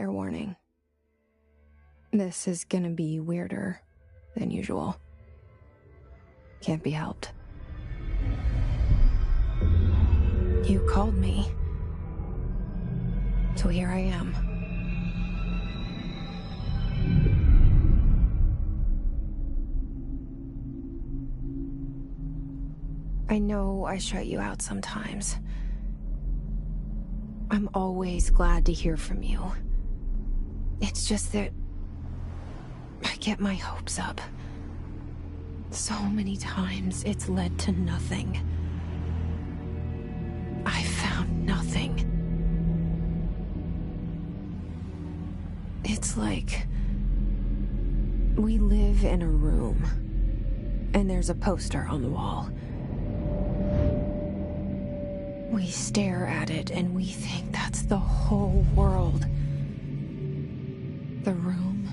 Fair warning. This is gonna be weirder than usual. Can't be helped. You called me. So here I am. I know I shut you out sometimes. I'm always glad to hear from you. It's just that I get my hopes up. So many times it's led to nothing. I found nothing. It's like we live in a room, and there's a poster on the wall. We stare at it and we think that's the whole world. The room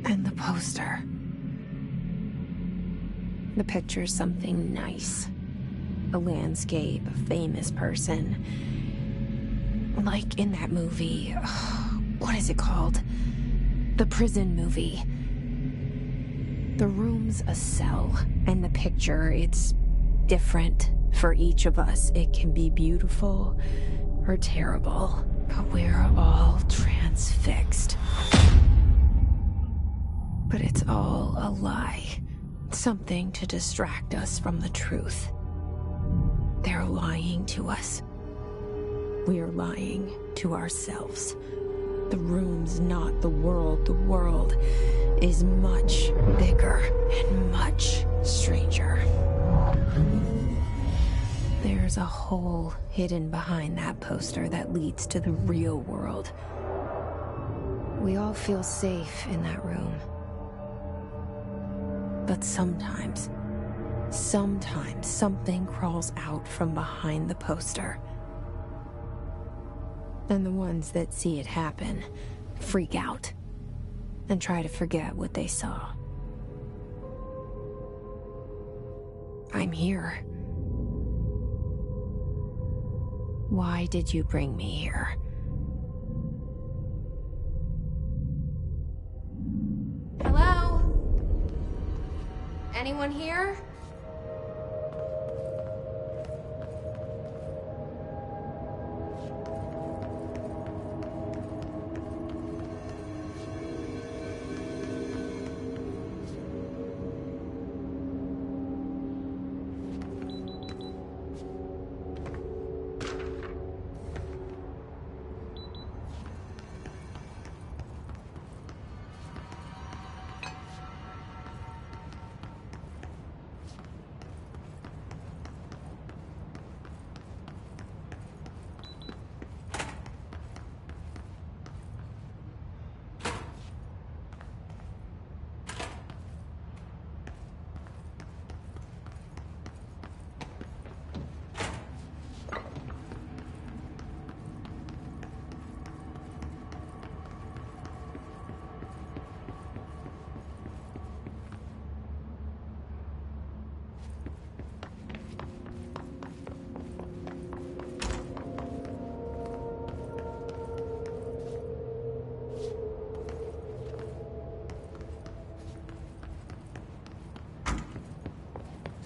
and the poster. The picture's something nice. A landscape, a famous person. Like in that movie, what is it called? The prison movie. The room's a cell, and the picture, it's different for each of us. It can be beautiful or terrible, but we're all transfixed. But it's all a lie. Something to distract us from the truth. They're lying to us. We're lying to ourselves. The room's not the world. The world is much bigger and much stranger. There's a hole hidden behind that poster that leads to the real world. We all feel safe in that room. But sometimes something crawls out from behind the poster. And the ones that see it happen freak out and try to forget what they saw. I'm here. Why did you bring me here? Hello? Anyone here?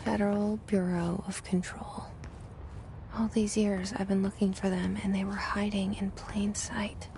Federal Bureau of Control. All these years I've been looking for them, and they were hiding in plain sight.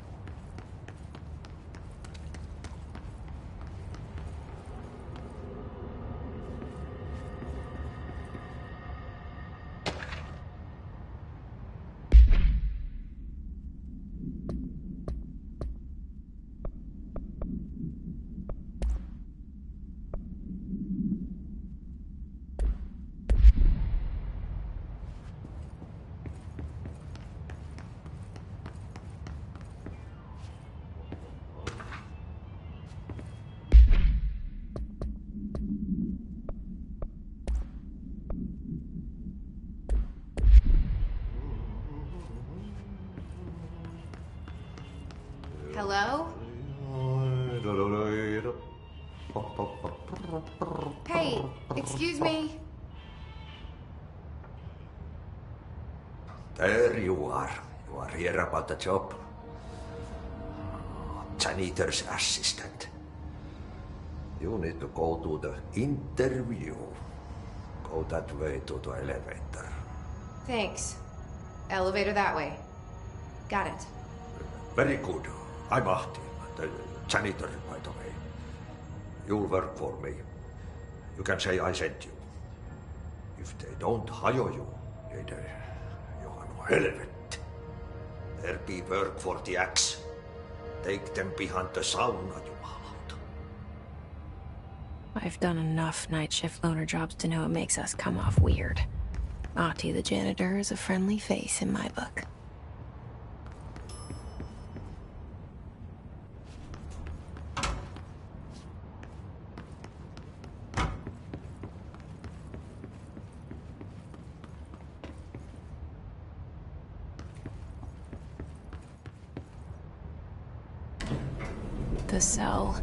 Hello? Hey, excuse me. There you are. You are here about the job. janitor's assistant. You need to go to the interview. Go that way to the elevator. Thanks. Elevator that way. Got it. Very good. I'm Ahti, the janitor, by the way. You'll work for me. You can say I sent you. If they don't hire you, either Johan or helvet. There be work for the axe. Take them behind the sauna, jumalauta. I've done enough night shift loner jobs to know it makes us come off weird. Ahti the janitor is a friendly face in my book. The cell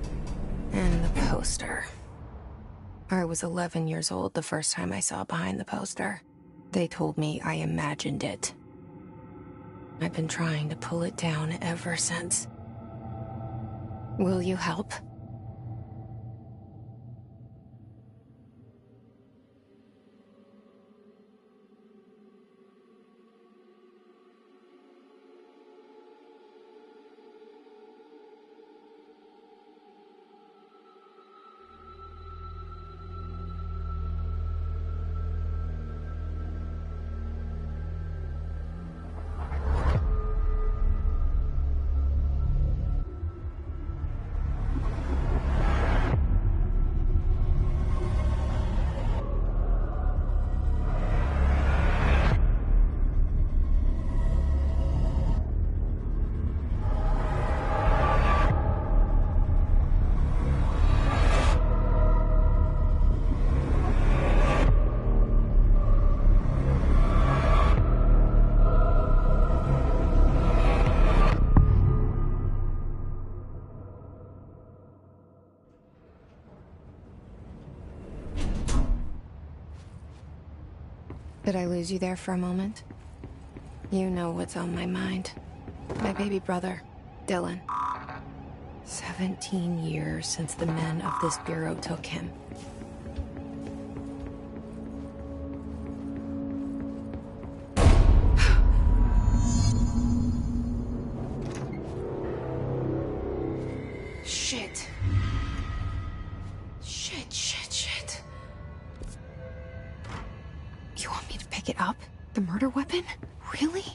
and the poster. I was 11 years old the first time I saw behind the poster. They told me I imagined it. I've been trying to pull it down ever since. Will you help? Did I lose you there for a moment? You know what's on my mind. My baby brother, Dylan. 17 years since the men of this bureau took him. Shit. Shit. You want me to pick it up? The murder weapon? Really?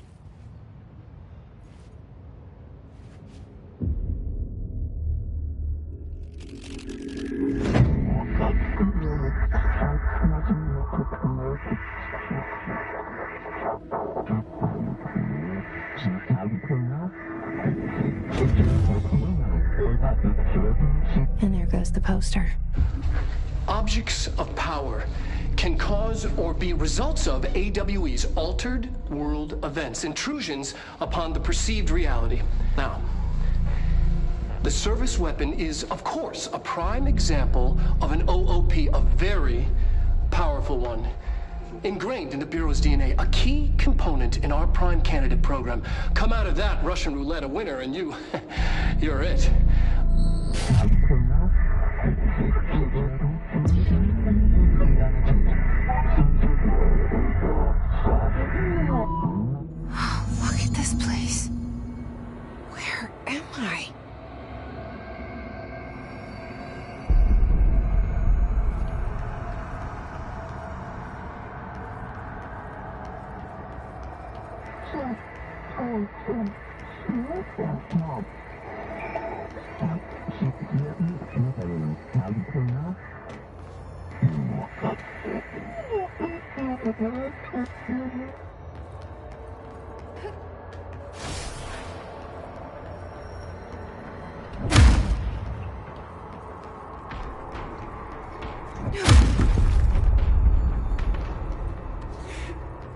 And there goes the poster. Objects of power can cause or be results of AWE's altered world events, intrusions upon the perceived reality. Now, the service weapon is, of course, a prime example of an OOP, a very powerful one. Ingrained in the Bureau's DNA, a key component in our prime candidate program. Come out of that Russian roulette a winner and you're it. Look at this place. Where am I?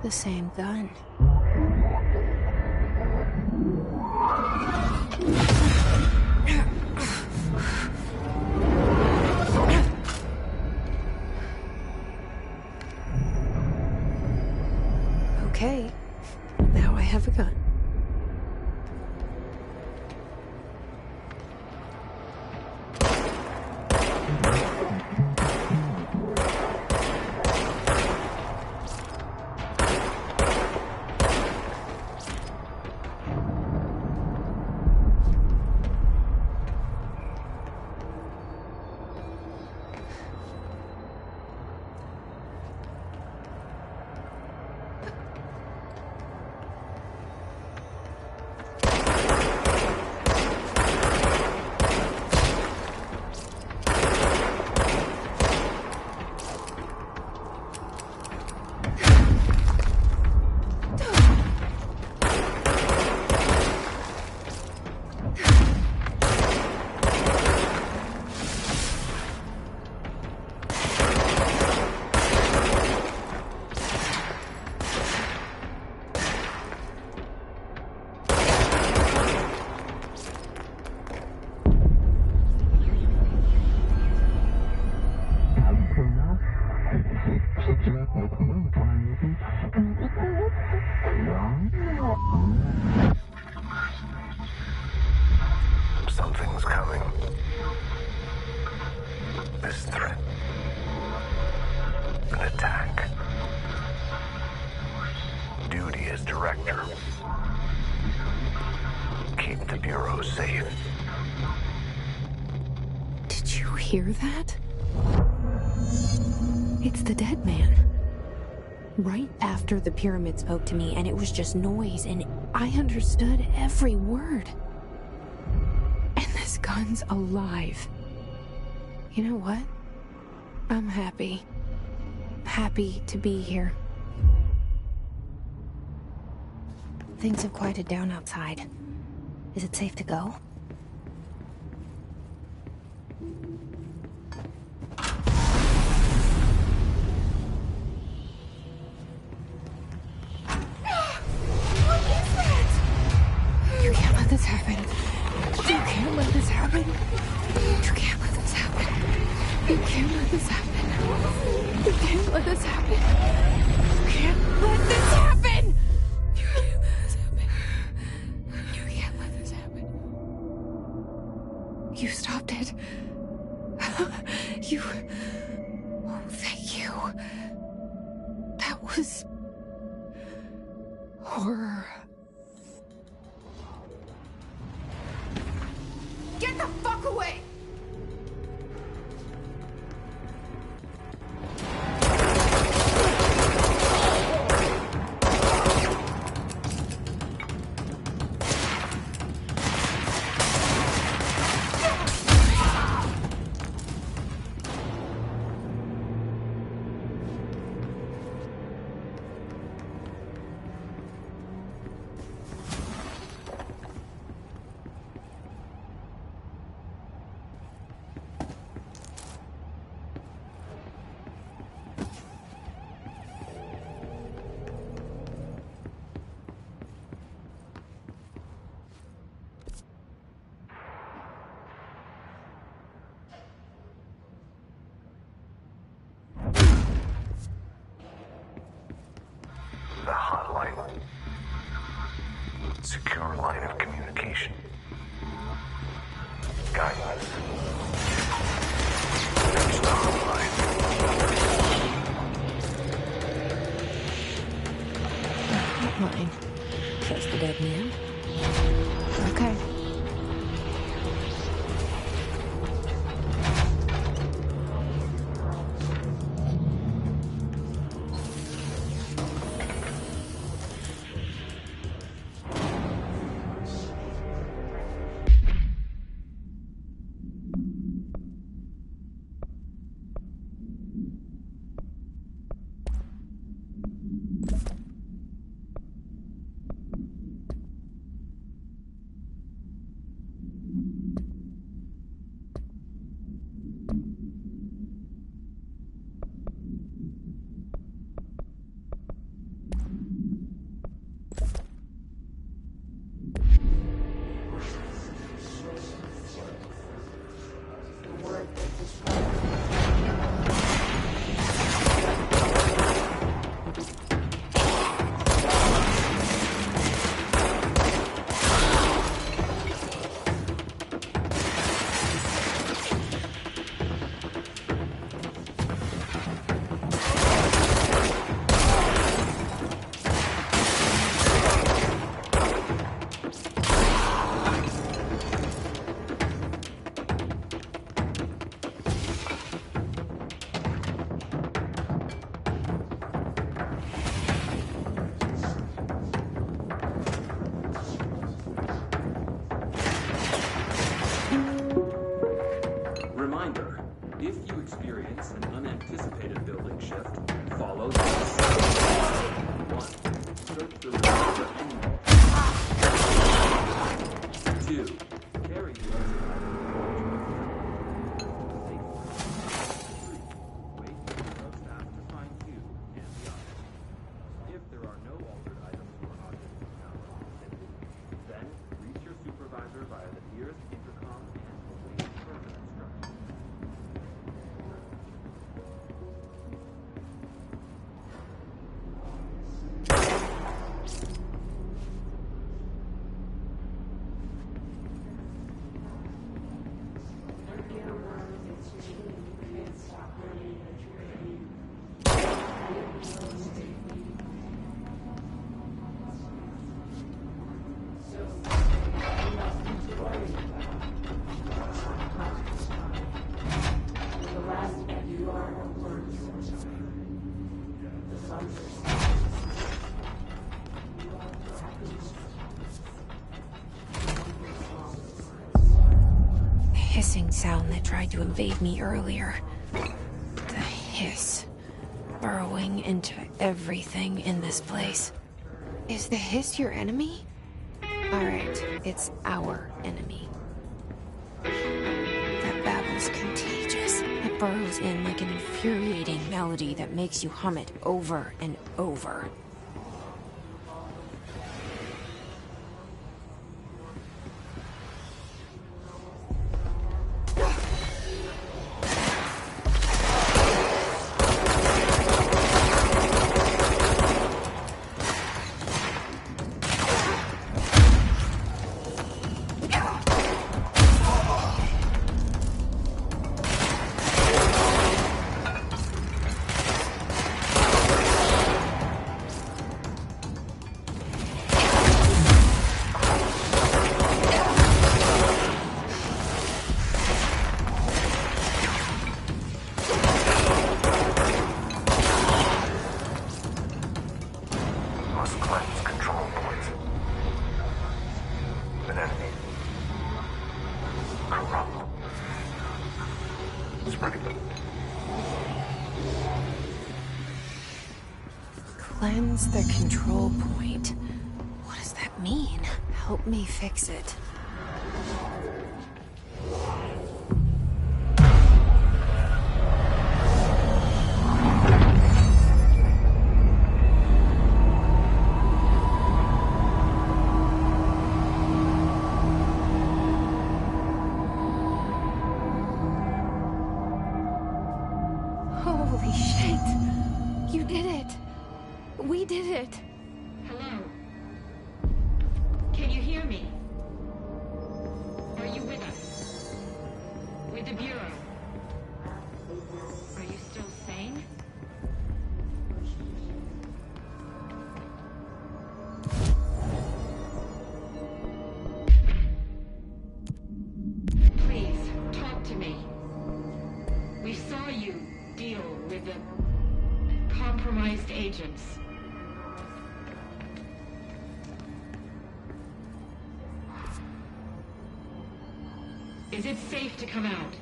The same gun. Okay, now I have a gun. an attack. Duty as director. Keep the Bureau safe. Did you hear that? It's the dead man. Right after the pyramid spoke to me, and it was just noise, and I understood every word. And this gun's alive. You know what? I'm happy. Happy to be here. Things have quieted down outside. Is it safe to go? You can't let this happen. You can't let this happen. You can't let this happen. You can't let this happen. You can't let this happen. You can't let this happen. You can't let this happen. You can't let this happen. You stopped it. You... Oh, thank you. That was... horror. Get the fuck away! The hotline. Secure line of communication. Guidance. There's the hotline. Hotline. Trust the dead man. Okay. sound that tried to invade me earlier. The hiss. Burrowing into everything in this place. Is the hiss your enemy? Alright, it's our enemy. That babble's contagious. It burrows in like an infuriating melody that makes you hum it over and over. Must cleanse control points. An enemy. Corrupt. Spreading. Cleanse the control point. What does that mean? Help me fix it. Holy shit! You did it! We did it! Hello? Can you hear me? Are you with us? With the Bureau? Are you still sane? Please, talk to me. We saw you deal with the compromised agents. Is it safe to come out?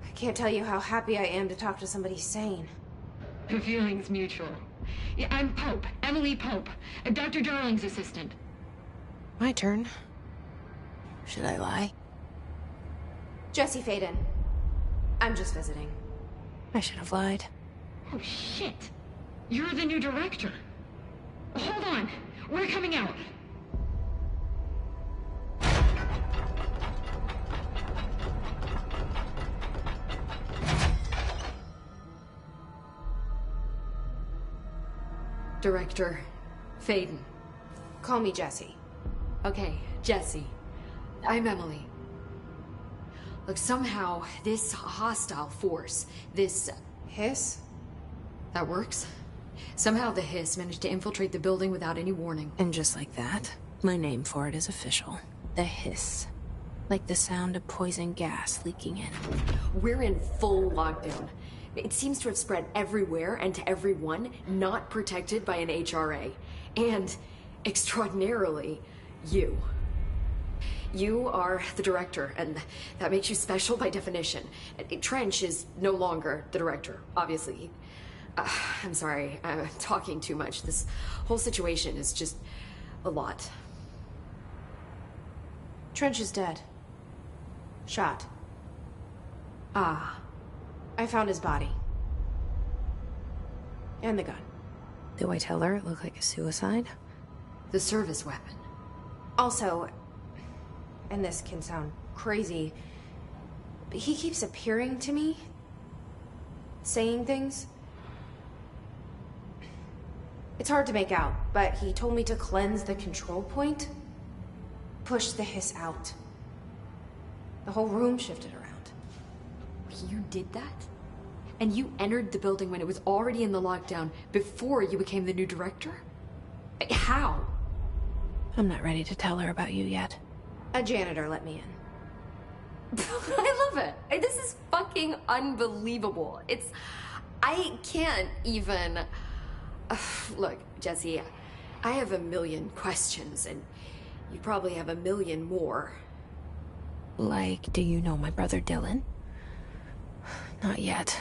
I can't tell you how happy I am to talk to somebody sane. The feeling's mutual. Yeah, I'm Pope, Emily Pope, Dr. Darling's assistant. My turn. Should I lie? Jesse Faden. I'm just visiting. I should have lied. Oh, shit. You're the new director. Hold on. We're coming out. Director Faden. Call me Jesse. Okay, Jesse. I'm Emily. Look, somehow this hostile force, this... Hiss? That works. Somehow the hiss managed to infiltrate the building without any warning. And just like that, my name for it is official. The hiss. Like the sound of poison gas leaking in. We're in full lockdown. It seems to have spread everywhere and to everyone not protected by an HRA. And, extraordinarily, you. You are the director, and that makes you special by definition. Trench is no longer the director, obviously. I'm sorry, I'm talking too much. This whole situation is just a lot. Trench is dead. Shot. Ah. I found his body. And the gun. Do I tell her it looked like a suicide? The service weapon. Also, and this can sound crazy, but he keeps appearing to me, saying things. It's hard to make out, but he told me to cleanse the control point, push the hiss out. The whole room shifted around. You did that? And you entered the building when it was already in the lockdown before you became the new director? How? I'm not ready to tell her about you yet. A janitor let me in. I love it. This is fucking unbelievable. I can't even... Look, Jesse, I have a million questions, and you probably have a million more. Like, do you know my brother Dylan? Not yet.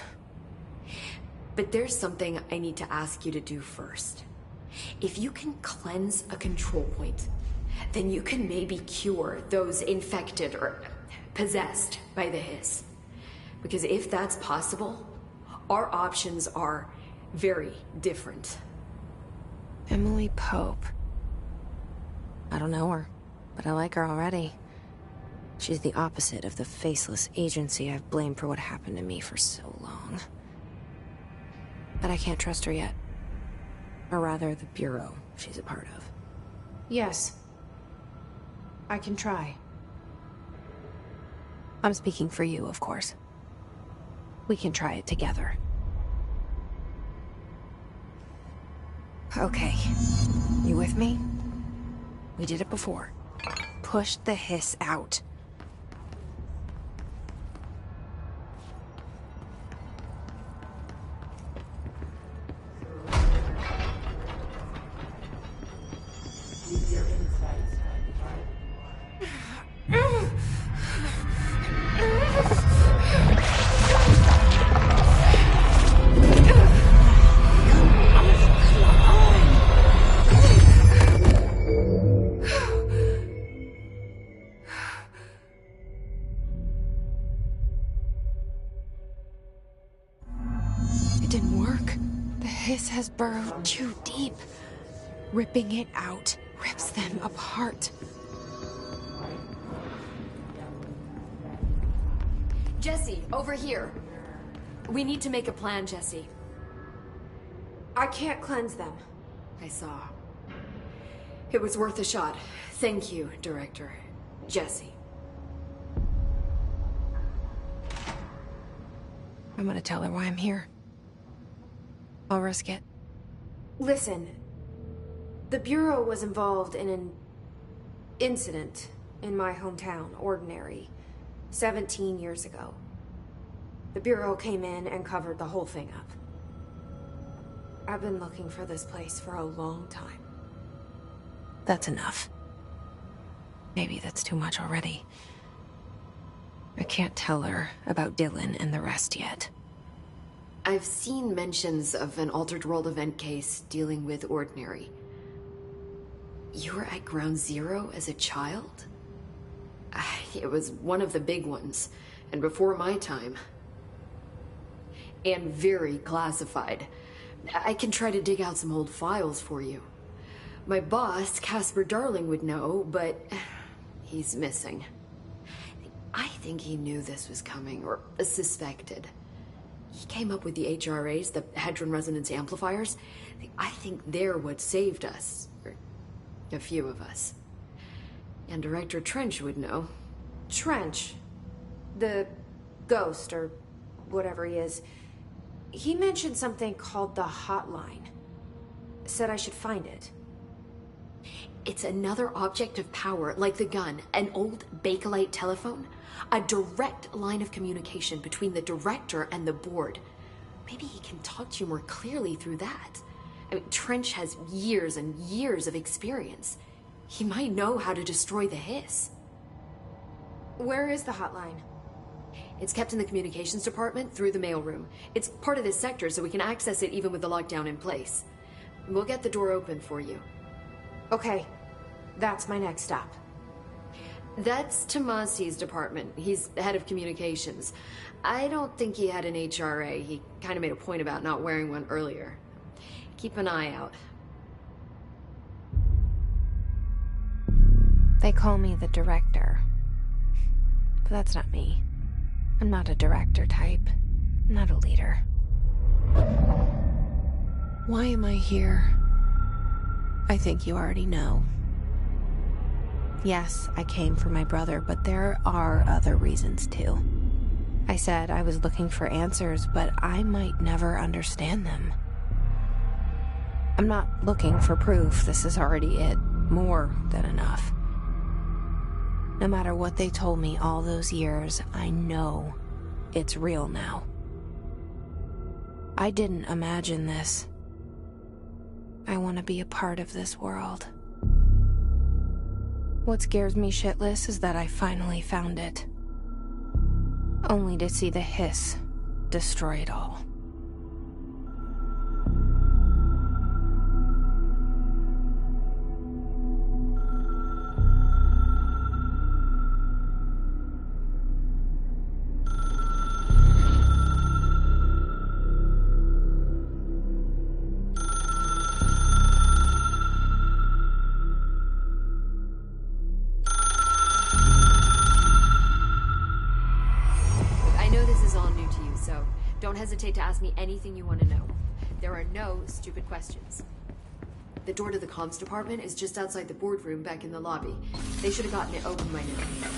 But there's something I need to ask you to do first. If you can cleanse a control point, then you can maybe cure those infected or possessed by the Hiss. Because if that's possible, our options are very different. Emily Pope. I don't know her, but I like her already. She's the opposite of the faceless agency I've blamed for what happened to me for so long. But I can't trust her yet. Or rather, the Bureau she's a part of. Yes. I can try. I'm speaking for you, of course. We can try it together. Okay. You with me? We did it before. Push the Hiss out. Has burrowed too deep. Ripping it out rips them apart. Jesse, over here. We need to make a plan, Jesse. I can't cleanse them. I saw. It was worth a shot. Thank you, Director. Jesse. I'm gonna tell her why I'm here. I'll risk it. Listen, the Bureau was involved in an incident in my hometown, Ordinary, 17 years ago. The Bureau came in and covered the whole thing up. I've been looking for this place for a long time. That's enough. Maybe that's too much already. I can't tell her about Dylan and the rest yet. I've seen mentions of an Altered World event case dealing with Ordinary. You were at Ground Zero as a child? It was one of the big ones, and before my time. And very classified. I can try to dig out some old files for you. My boss, Casper Darling, would know, but he's missing. I think he knew this was coming, or suspected. He came up with the HRAs, the Hadron Resonance Amplifiers. I think they're what saved us. Or a few of us. And Director Trench would know. Trench? The ghost, or whatever he is. He mentioned something called the Hotline. Said I should find it. It's another object of power, like the gun, an old Bakelite telephone. A direct line of communication between the director and the board. Maybe he can talk to you more clearly through that. I mean, Trench has years and years of experience. He might know how to destroy the Hiss. Where is the hotline? It's kept in the communications department through the mailroom. It's part of this sector, so we can access it even with the lockdown in place. We'll get the door open for you. Okay, that's my next stop. That's Tomasi's department. He's the head of communications. I don't think he had an HRA. He kind of made a point about not wearing one earlier. Keep an eye out. They call me the director. But that's not me. I'm not a director type. I'm not a leader. Why am I here? I think you already know. Yes, I came for my brother, but there are other reasons too. I said I was looking for answers, but I might never understand them. I'm not looking for proof. This is already it. More than enough. No matter what they told me all those years, I know it's real now. I didn't imagine this. I want to be a part of this world. What scares me shitless is that I finally found it. Only to see the hiss destroy it all. Don't hesitate to ask me anything you want to know. There are no stupid questions. The door to the comms department is just outside the boardroom back in the lobby. They should have gotten it open by now.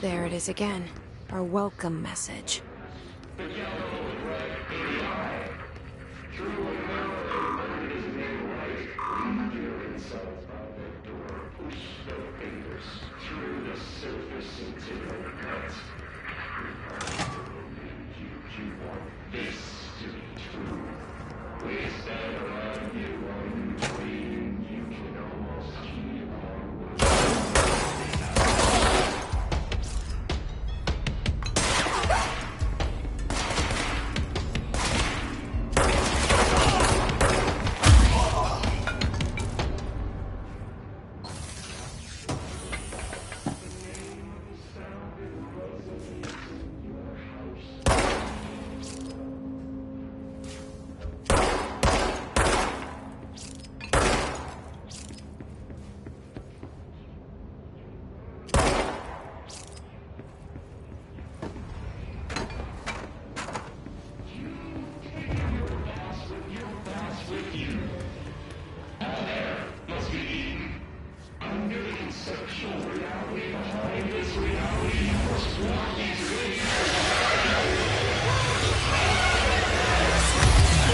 There it is again. Our welcome message.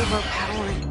Overpowered.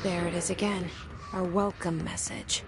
There it is again. Our welcome message.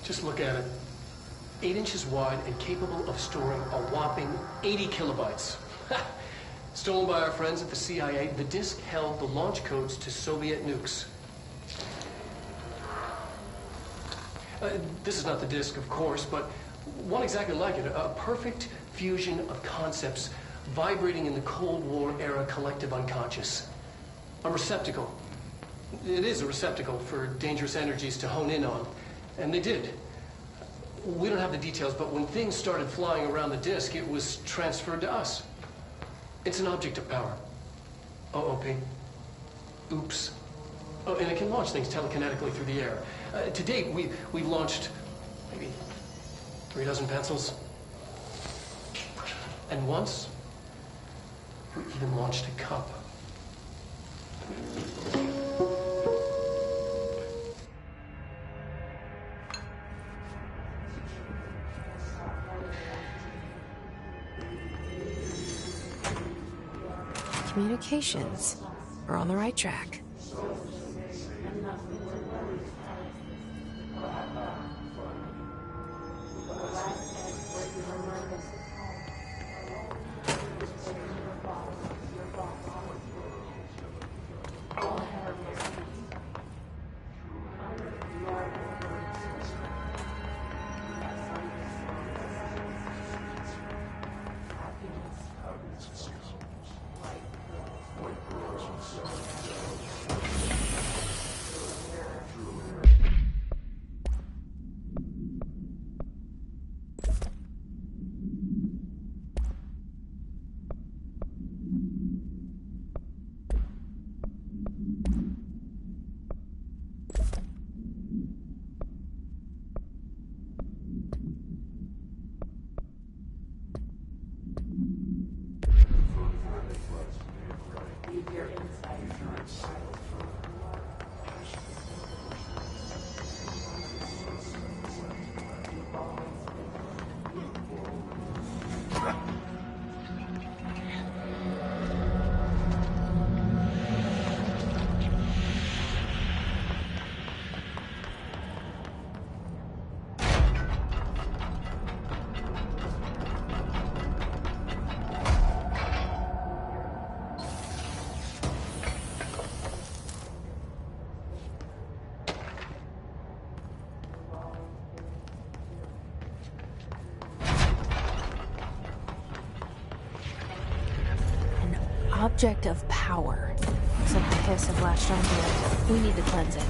Just look at it. 8 inches wide and capable of storing a whopping 80 kilobytes. Stolen by our friends at the CIA, the disk held the launch codes to Soviet nukes. This is not the disk, of course, but one exactly like it. A perfect fusion of concepts vibrating in the Cold War era collective unconscious. A receptacle. It is a receptacle for dangerous energies to hone in on. And they did. We don't have the details, but when things started flying around the disk, it was transferred to us. It's an object of power. OOP. Oops. Oh, and it can launch things telekinetically through the air. To date, we've launched maybe 3 dozen pencils. And once, we even launched a cup. Communications. We're on the right track. Object of power. Looks like the hiss have latched onto it. We need to cleanse it.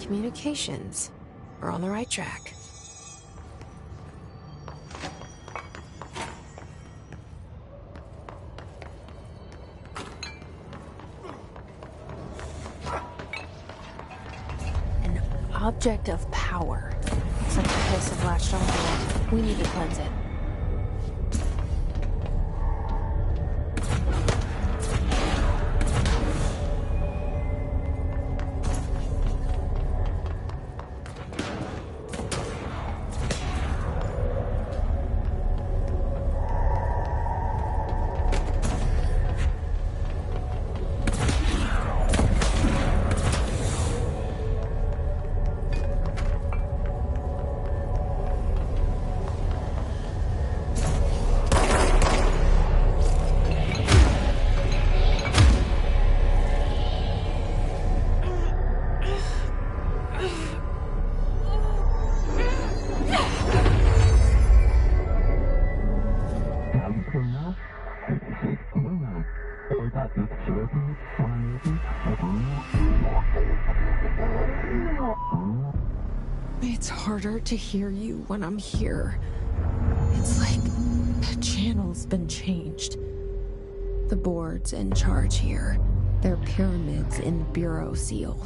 Communications. We're on the right track. An object of power. Looks like the place have latched onto it. We need to cleanse it. It's harder to hear you when I'm here. It's like the channel's been changed. The board's in charge here. They're pyramids in Bureau seal.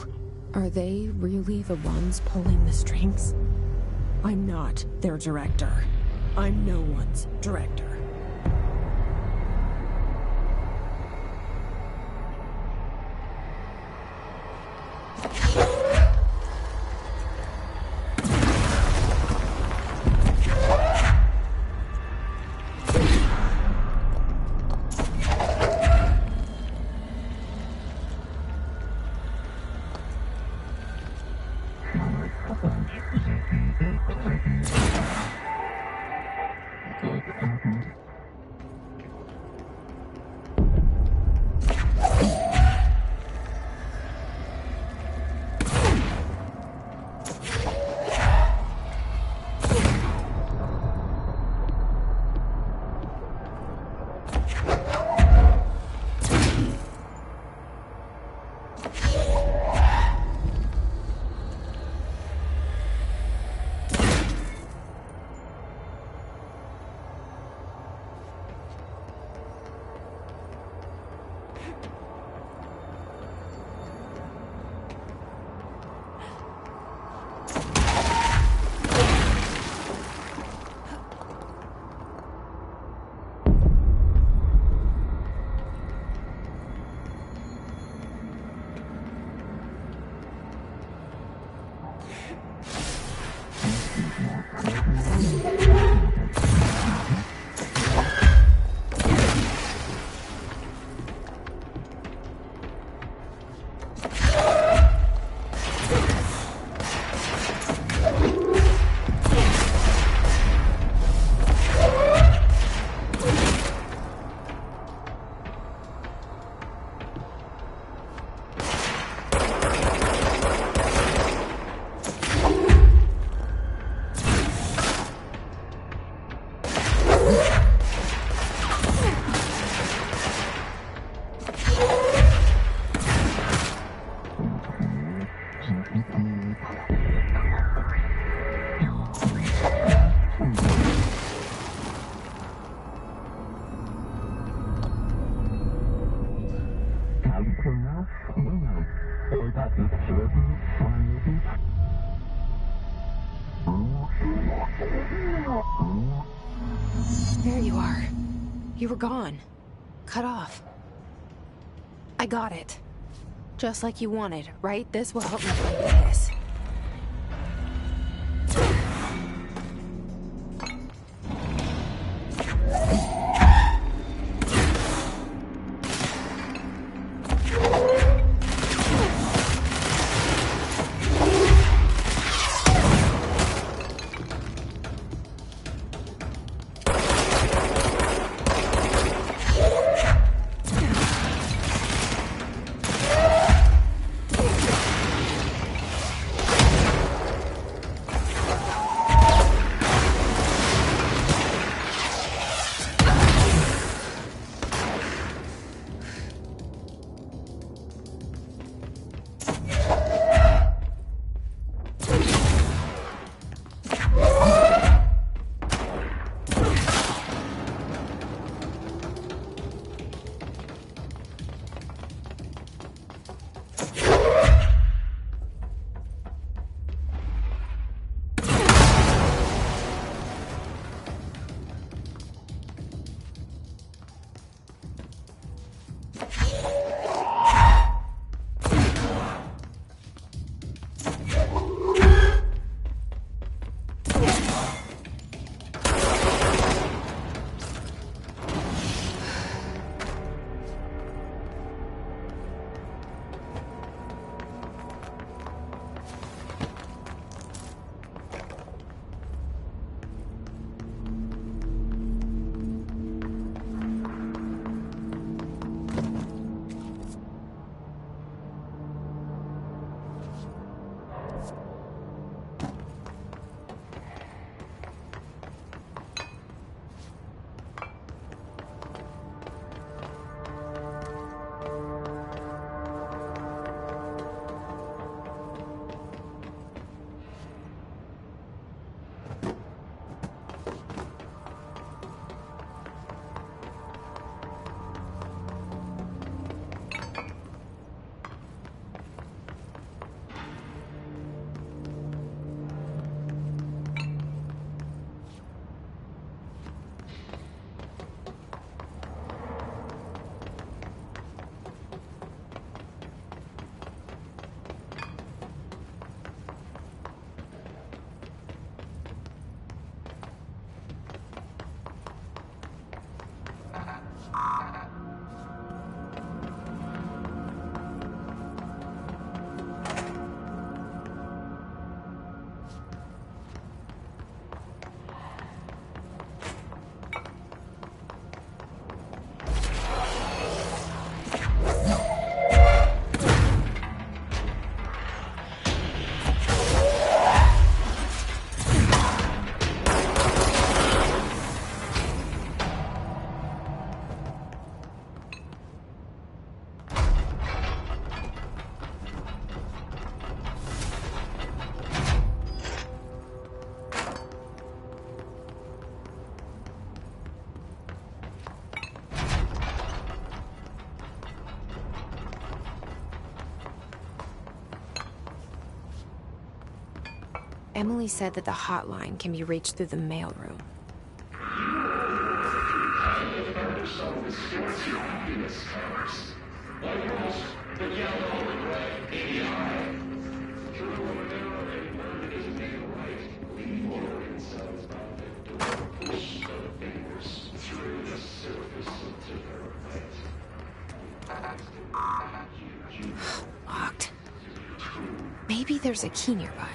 Are they really the ones pulling the strings? I'm not their director. I'm no one's director. There you are. You were gone. Cut off. I got it. Just like you wanted, right? This will help me find this. Emily said that the hotline can be reached through the mailroom. Locked. Maybe there's a key nearby.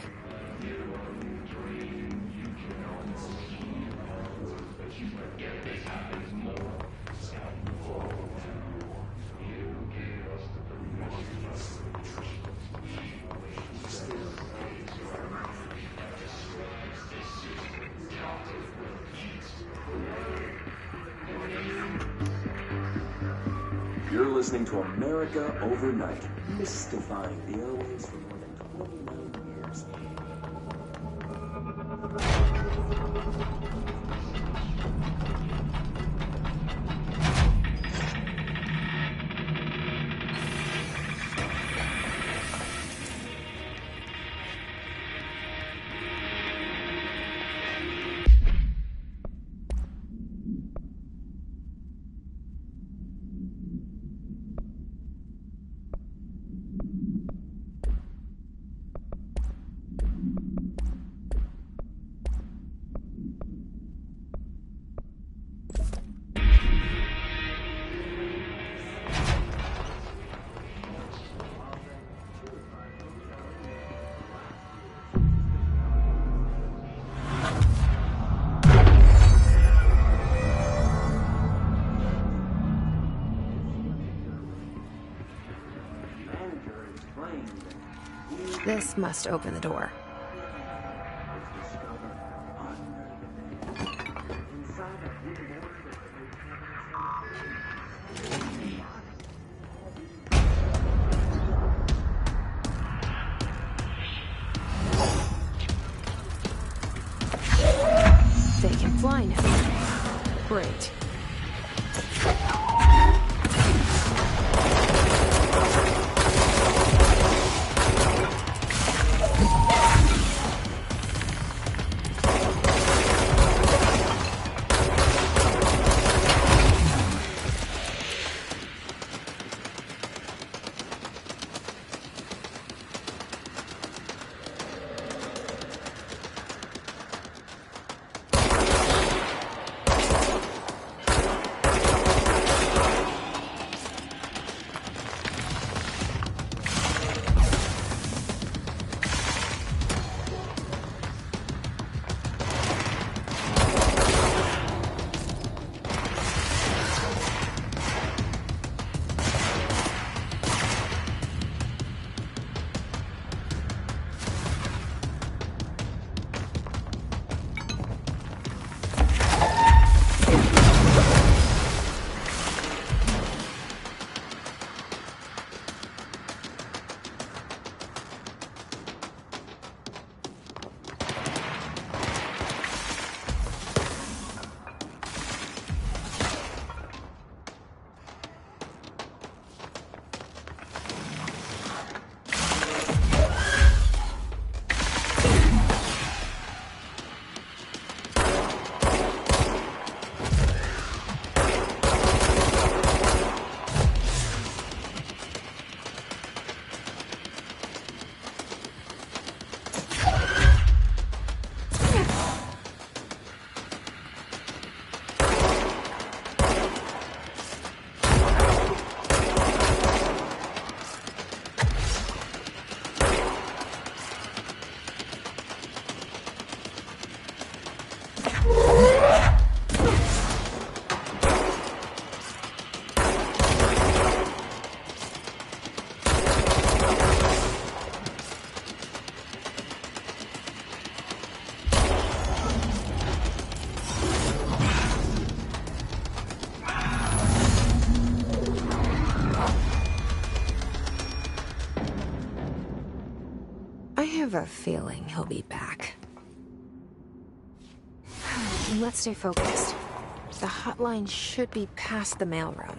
You're listening to America Overnight, mystifying the airwaves for more than 29 years. This must open the door. They can fly now. Great. I have a feeling he'll be back. Let's stay focused. The hotline should be past the mailroom.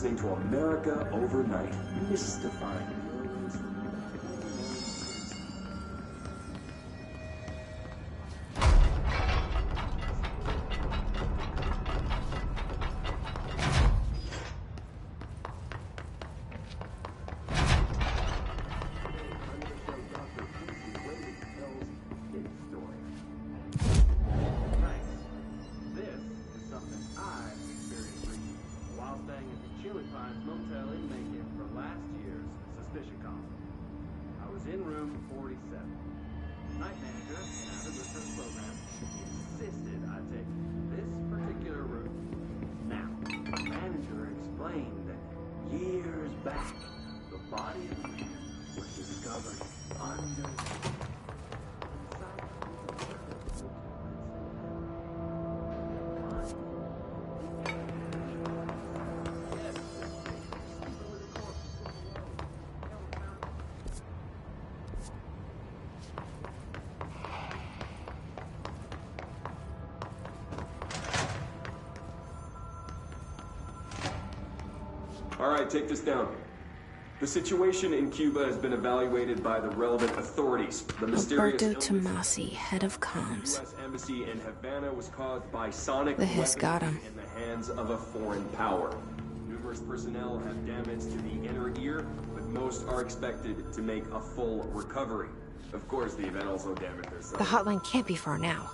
listening to America Overnight, mystifying millions. In room 47. Night manager, avid listener to the program, insisted I take this particular room. Now, the manager explained that years back, the body of a man was discovered under All right, take this down. The situation in Cuba has been evaluated by the relevant authorities. The mysterious Alberto Tomasi, head of comms. U.S. embassy in Havana was caused by sonic The Hiss got him. in the hands of a foreign power. Numerous personnel have damage to the inner ear, but most are expected to make a full recovery. Of course, the event also damaged their sight. The hotline can't be far now.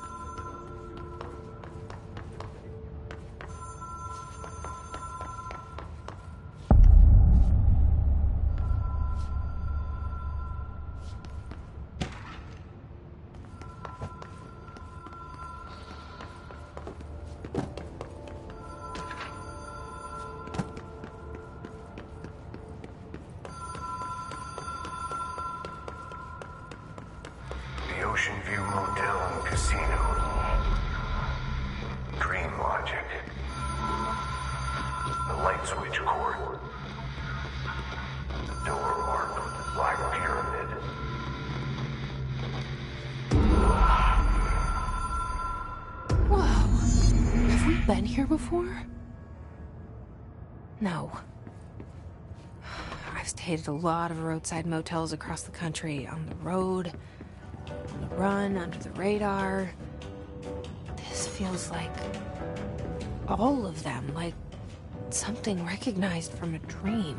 The Ocean View Motel and Casino. Dream Logic. The light switch cord. The door marked Black Pyramid. Whoa. Have we been here before? No. I've stayed at a lot of roadside motels across the country, on the road, on the run, under the radar. This feels like all of them, like something recognized from a dream.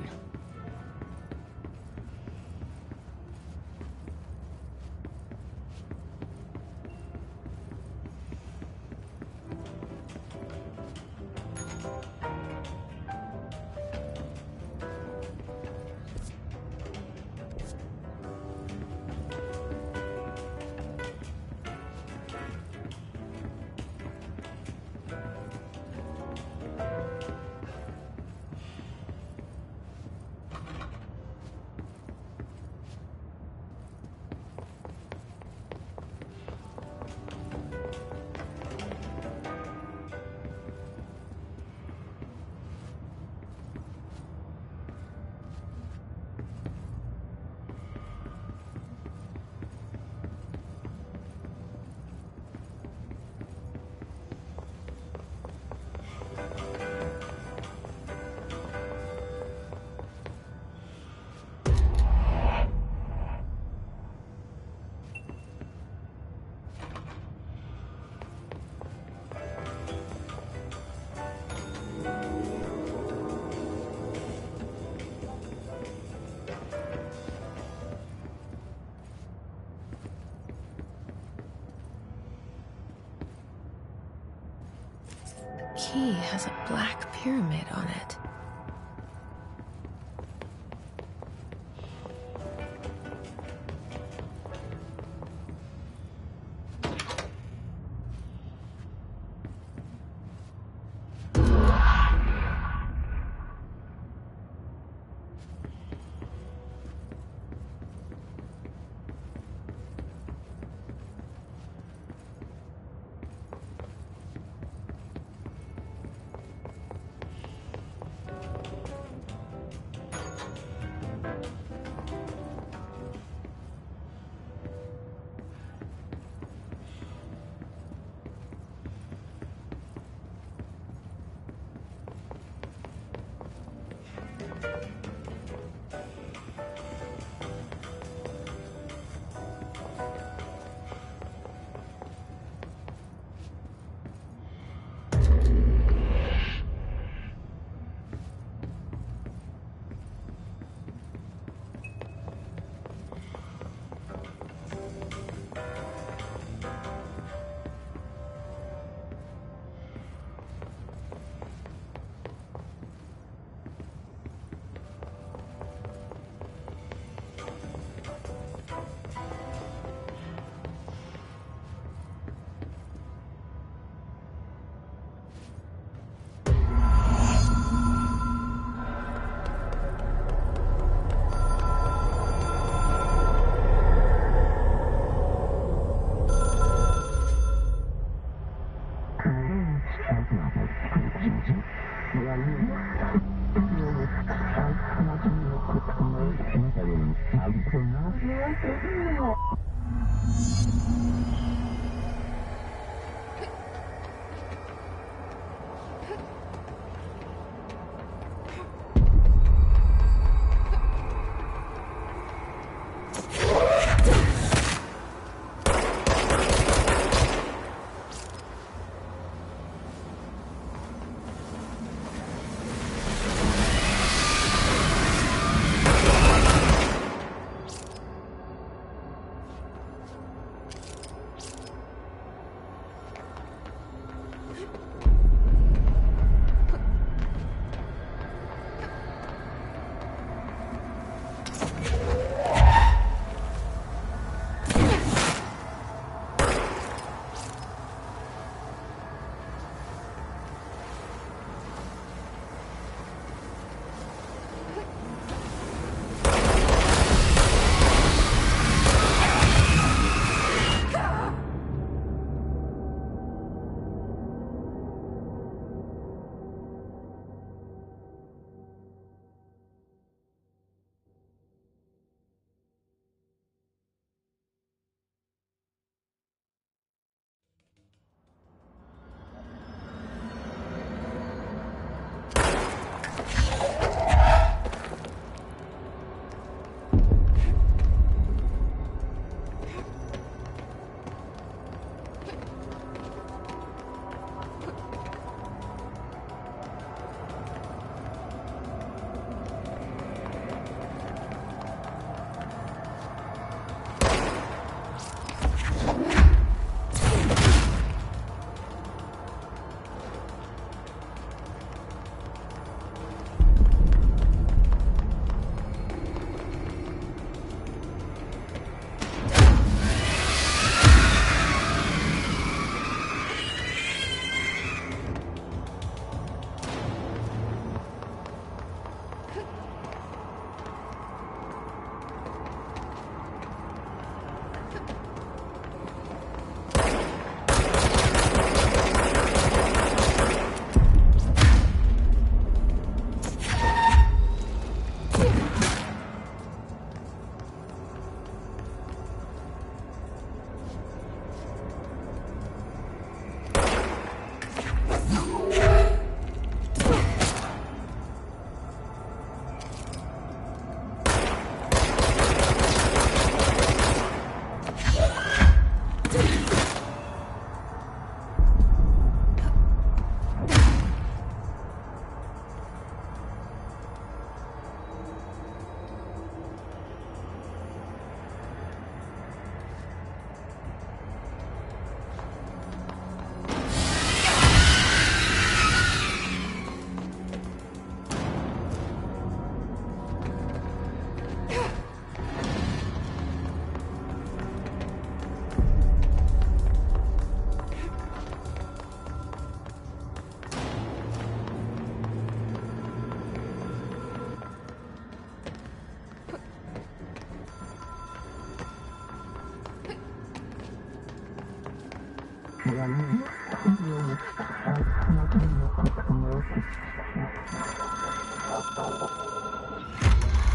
Key has a black pyramid on it.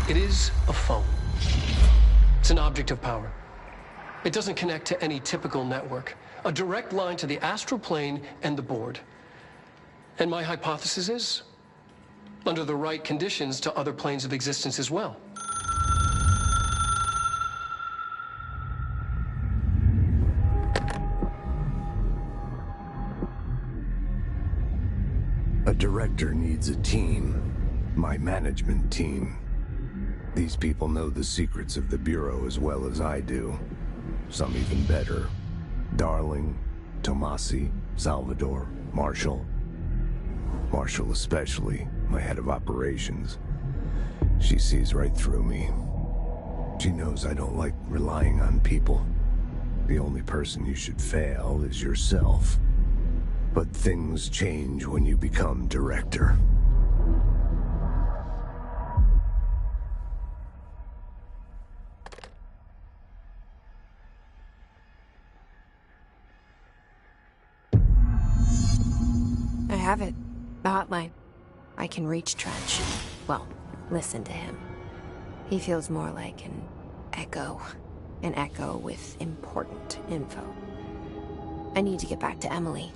It is a phone. It's an object of power. It doesn't connect to any typical network. A direct line to the astral plane and the board. And my hypothesis is, under the right conditions, to other planes of existence as well. A director needs a team. My management team. These people know the secrets of the Bureau as well as I do. Some even better. Darling, Tomasi, Salvador, Marshall. Marshall especially, my head of operations. She sees right through me. She knows I don't like relying on people. The only person you should fail is yourself. But things change when you become director. I have it. The hotline. I can reach Trench. Well, listen to him. He feels more like an echo. An echo with important info. I need to get back to Emily.